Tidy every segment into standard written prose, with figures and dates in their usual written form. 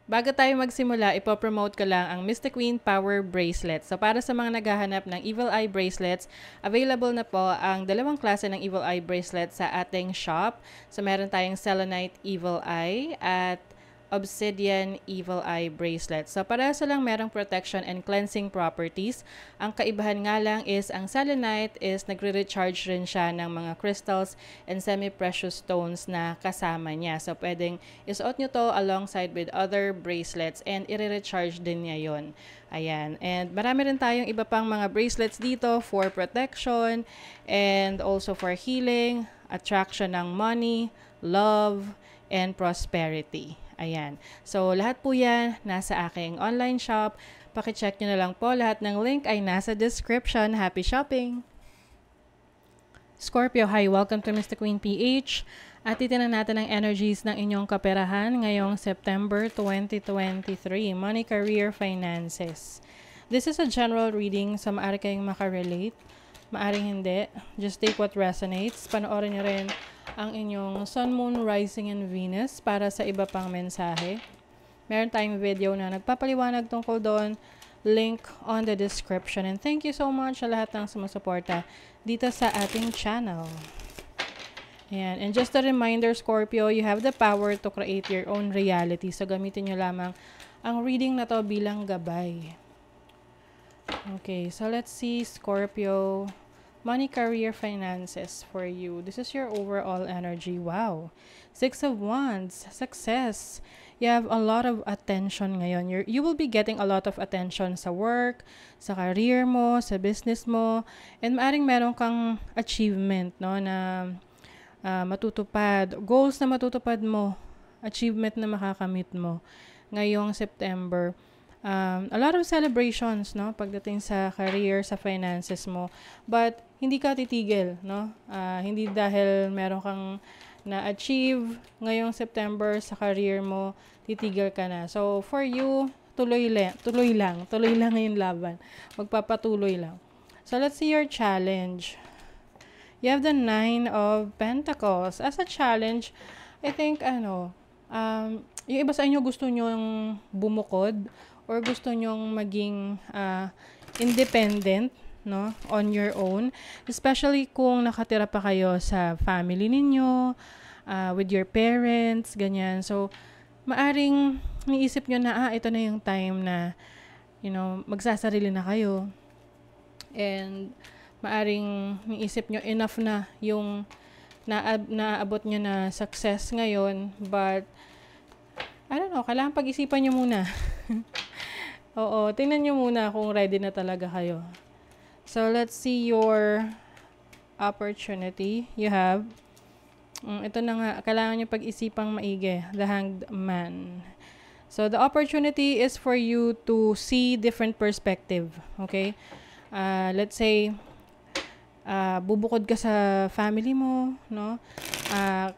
Bago tayo magsimula, ipopromote ko lang ang Mystic Queen Power Bracelet. So para sa mga naghahanap ng Evil Eye Bracelets, available na po ang dalawang klase ng Evil Eye Bracelet sa ating shop. So meron tayong Selenite Evil Eye at Obsidian Evil Eye Bracelet. So parehas lang merong protection and cleansing properties. Ang kaibahan nga lang is ang Selenite is nagre-recharge rin siya ng mga crystals and semi-precious stones na kasama niya. So pwedeng isuot nyo to alongside with other bracelets and i-recharge din niya yon. Ayan. And marami rin tayong iba pang mga bracelets dito for protection and also for healing, attraction ng money, love, and prosperity. Ayan. So, lahat po yan nasa aking online shop. Pakicheck nyo na lang po. Lahat ng link ay nasa description. Happy shopping! Scorpio, hi. Welcome to Mr. Queen PH. At titinan natin ang energies ng inyong kaperahan ngayong September 2023. Money, career, finances. This is a general reading. So, maaari kayong makarelate. Maaring hindi. Just take what resonates. Panoorin nyo rin ang inyong Sun, Moon, Rising, and Venus para sa iba pang mensahe. Meron tayong video na nagpapaliwanag tungkol doon. Link on the description. And thank you so much sa lahat ng sumusuporta dito sa ating channel. Ayan. And just a reminder, Scorpio, you have the power to create your own reality. So, gamitin nyo lamang ang reading na to bilang gabay. Okay, so let's see, Scorpio. Money, career, finances for you. This is your overall energy. Wow. Six of Wands. Success. You have a lot of attention ngayon. You will be getting a lot of attention sa work, sa career mo, sa business mo. And maaring meron kang achievement, no, na matutupad. Goals na matutupad mo. Achievement na makakamit mo ngayong September. A lot of celebrations, no, pagdating sa career, sa finances mo. But hindi ka titigil, no? Hindi dahil meron kang na-achieve ngayong September sa career mo, titigil ka na. So for you, tuloy lang yung laban. Magpapatuloy lang. So let's see your challenge. You have the 9 of Pentacles. As a challenge, I think yung iba sa inyo gusto nyong bumukod or gusto nyong maging independent, no, on your own, especially kung nakatira pa kayo sa family ninyo, with your parents, ganyan. So, maaring niisip nyo na, ito na yung time na, magsasarili na kayo. And, maaring niisip nyo, enough na yung naabot nyo na success ngayon, but, I don't know, kailangan pag-isipan nyo muna. Oo, tingnan nyo muna kung ready na talaga kayo. So, let's see your opportunity. You have, ito na nga, kailangan nyo pag-isipang maigi. The Hanged Man. So, the opportunity is for you to see different perspective. Okay? Let's say, bubukod ka sa family mo, no?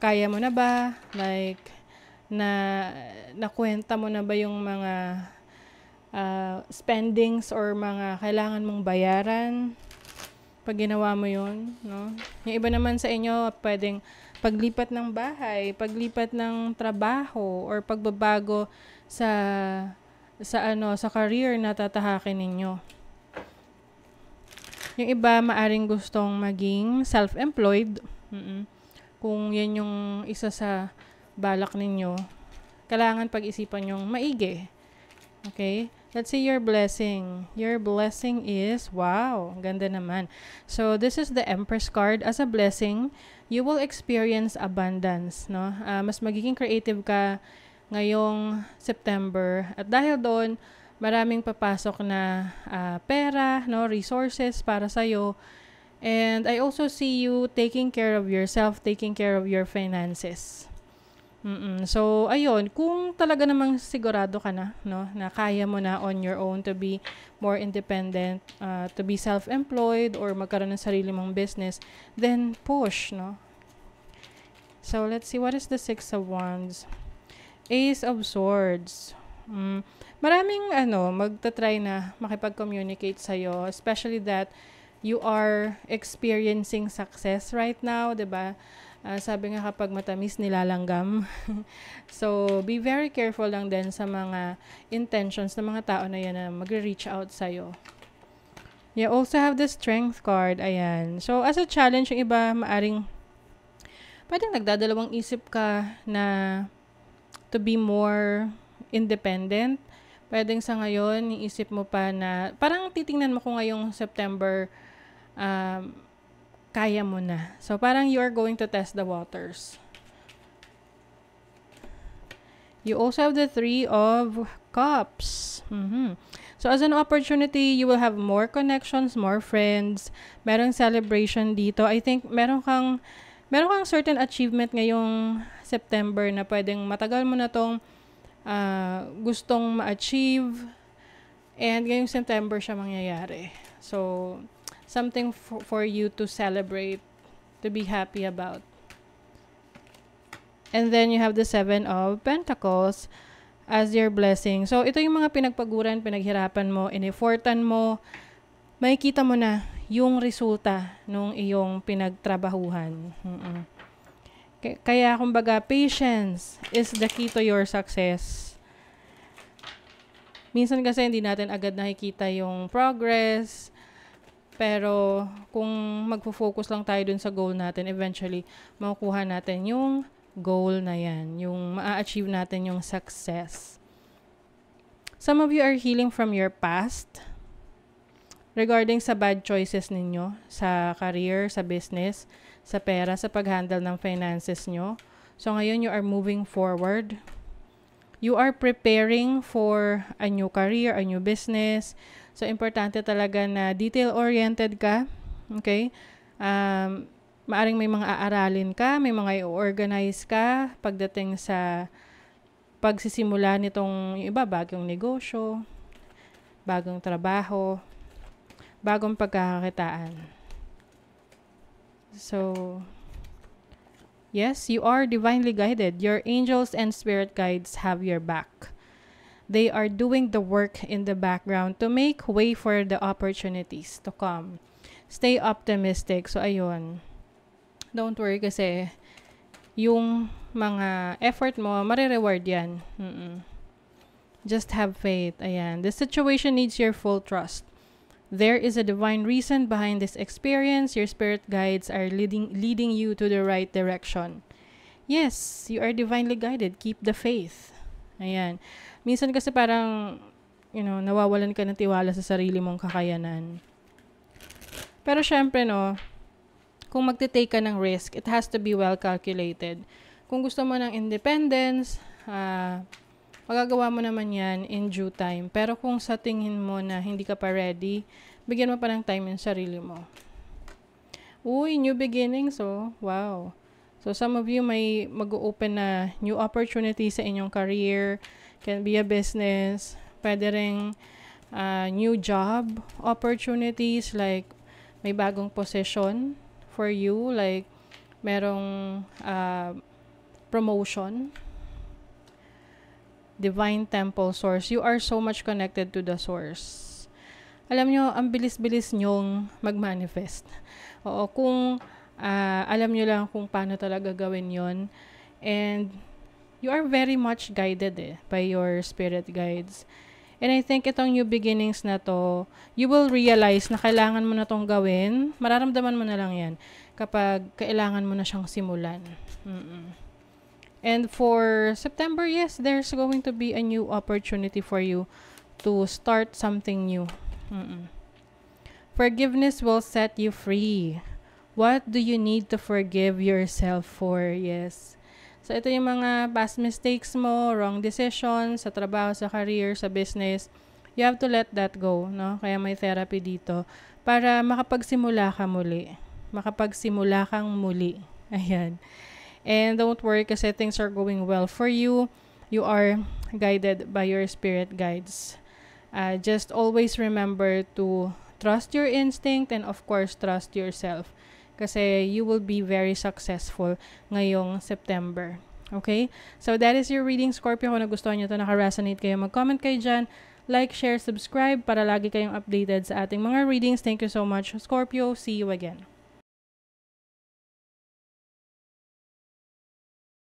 Kaya mo na ba? Like, nakwenta mo na ba yung mga spendings or mga kailangan mong bayaran pag ginawa mo yun, no? Yung iba naman sa inyo, pwedeng paglipat ng bahay, paglipat ng trabaho, or pagbabago sa career na tatahakin ninyo. Yung iba, maaring gustong maging self-employed. Kung yan yung isa sa balak ninyo, kailangan pag-isipan yung maigi. Okay? Let's see your blessing. Your blessing is, wow, ganda naman. So, this is the Empress card. As a blessing, you will experience abundance, no? Mas magiging creative ka ngayong September. At dahil doon, maraming papasok na pera, no, resources para sa'yo. And I also see you taking care of yourself, taking care of your finances. So, ayun, kung talaga namang sigurado ka na, no, na kaya mo na on your own to be more independent, to be self-employed, or magkaroon ng sarili mong business, then push, no? So, let's see, what is the Six of Wands? Ace of Swords. Maraming, magta-try na makipag-communicate sa'yo, especially that you are experiencing success right now, diba? Sabi nga kapag matamis, nilalanggam. So, be very careful lang din sa mga intentions ng mga tao na yan na mag-reach out sa'yo. You also have the strength card. Ayan. So, as a challenge, yung iba pwedeng nagdadalawang isip ka na to be more independent. Pwedeng sa ngayon, iisip mo pa na, parang titingnan mo kung ngayong September, kaya mo na. So, parang you are going to test the waters. You also have the 3 of Cups. So, as an opportunity, you will have more connections, more friends. Merong celebration dito. I think meron kang certain achievement ngayong September na pwedeng matagal mo na tong gustong ma-achieve. And ngayong September siya mangyayari. So, something for you to celebrate, to be happy about. And then you have the 7 of Pentacles as your blessing. So, ito yung mga pinagpaguran, pinaghirapan mo, in-effortan mo, makikita mo na yung resulta nung iyong pinagtrabahuhan. Kaya, kumbaga, patience is the key to your success. Minsan kasi hindi natin agad nakikita yung progress, pero kung magfo-focus lang tayo dun sa goal natin, eventually, makukuha natin yung goal na yan, yung ma-achieve natin yung success. Some of you are healing from your past regarding sa bad choices ninyo, sa career, sa business, sa pera, sa pag-handle ng finances nyo. So ngayon, you are moving forward. You are preparing for a new career, a new business. So importante talaga na detail-oriented ka. Okay? Maaring may mga aaralin ka, may mga i-organize ka pagdating sa pagsisimula nitong iba, bagong negosyo, bagong trabaho, bagong pagkakakitaan. So, yes, you are divinely guided. Your angels and spirit guides have your back. They are doing the work in the background to make way for the opportunities to come. Stay optimistic. So, ayun. Don't worry kasi yung mga effort mo, marireward yan. Just have faith. Ayan. The situation needs your full trust. There is a divine reason behind this experience. Your spirit guides are leading you to the right direction. Yes, you are divinely guided. Keep the faith. Ayan. Minsan kasi parang, nawawalan ka ng tiwala sa sarili mong kakayanan. Pero syempre, kung magte-take ka ng risk, it has to be well calculated. Kung gusto mo ng independence, magagawa mo naman yan in due time. Pero kung sa tingin mo na hindi ka pa ready, bigyan mo pa ng time yung sarili mo. Uy, new beginnings, wow. So, some of you may mag-open na new opportunities sa inyong career. Can be a business. Pwede ring new job opportunities, like may bagong position for you, like merong promotion. Divine Temple Source. You are so much connected to the Source. Alam nyo, ang bilis-bilis nyong mag-manifest. Oo, kung alam nyo lang kung paano talaga gawin yon. And you are very much guided by your spirit guides. And I think itong new beginnings na to, you will realize na kailangan mo na tong gawin. Mararamdaman mo na lang yan kapag kailangan mo na siyang simulan. And for September, yes, there's going to be a new opportunity for you to start something new. Forgiveness will set you free. What do you need to forgive yourself for? Yes. So, ito yung mga past mistakes mo, wrong decisions, sa trabaho, sa career, sa business. You have to let that go, no? Kaya may therapy dito. Para makapagsimula ka muli. Makapagsimula kang muli. Ayan. And don't worry kasi things are going well for you. You are guided by your spirit guides. Just always remember to trust your instinct and of course, trust yourself. Kasi you will be very successful ngayong September. Okay? So that is your reading, Scorpio. Kung nagustuhan nyo ito, naka-resonate kayo, mag-comment kayo dyan. Like, share, subscribe para lagi kayong updated sa ating mga readings. Thank you so much, Scorpio. See you again.